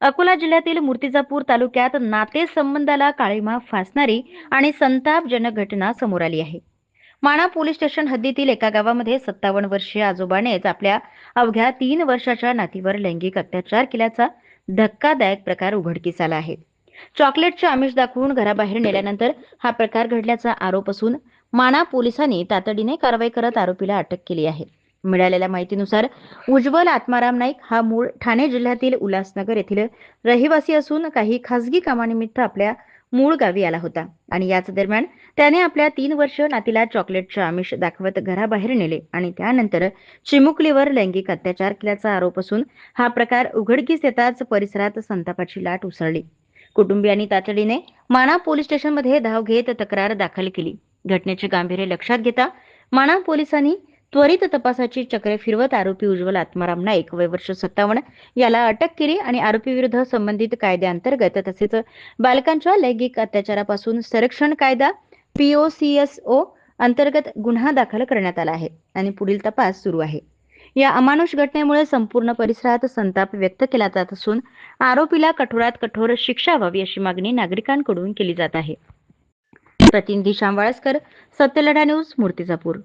अकोला जिल्ह्यातील मूर्तिजापूर तालुक्यात नातेसंबंधाला काळीमा फासणारी आणि संतापजनक घटना समोर आली आहे. माणा पोलीस स्टेशन हद्दीतील एका गावामध्ये 57 वर्षीय आजोबानेच आपल्या अवघ्या 3 वर्षाच्या नातीवर लैंगिक अत्याचार केल्याचा धक्कादायक प्रकार उघडकीस आला आहे. चॉकलेटचे आमिष दाखवून घराबाहेर नेल्यानंतर हा प्रकार घडल्याचा आरोप असून माणा पोलिसांनी तातडीने कारवाई करत आरोपीला अटक केली आहे. मिळालेल्या माहितीनुसार उज्ज्वल आत्माराम नाईक हा मूळ ठाणे जिल्ह्यातील उल्हासनगर येथील रहिवासी असून काही खासगी कामानिमित्त आपल्या मूळ गावी आला होता आणि याच दरम्यान त्याने आपल्या 3 वर्ष नातीला चॉकलेटचे आमिष दाखवत घराबाहेर नेले आणि त्यानंतर चिमुकलीवर लैंगिक अत्याचार केल्याचा आरोप असून हा प्रकार उघडकीस येताच परिसरात संतापाची लाट उसळली. कुटुंबियांनी तातडीने माणा पोलीस स्टेशनमध्ये धाव घेत तक्रार दाखल केली. घटनेचे गांभीर्य लक्षात घेता माणा पोलिसांनी त्वरित तपासाची चक्रे फिरवत आरोपी उज्ज्वल आत्माराम नाईक वय वर्ष 57 याला अटक केली आणि आरोपीविरुद्ध संबंधित कायद्याअंतर्गत तसेच बालकांच्या लैंगिक अत्याचारापासून संरक्षण कायदा POCSO अंतर्गत गुन्हा दाखल करण्यात आला आहे आणि पुढील तपास सुरू आहे. या अमानुष घटनेमुळे संपूर्ण परिसरात संताप व्यक्त केला जात असून आरोपीला कठोरात कठोर शिक्षा व्हावी अशी मागणी नागरिकांकडून केली जात आहे. प्रतिनिधी श्याम वाळस्कर, सत्यलढा न्यूज, मूर्तिजापूर.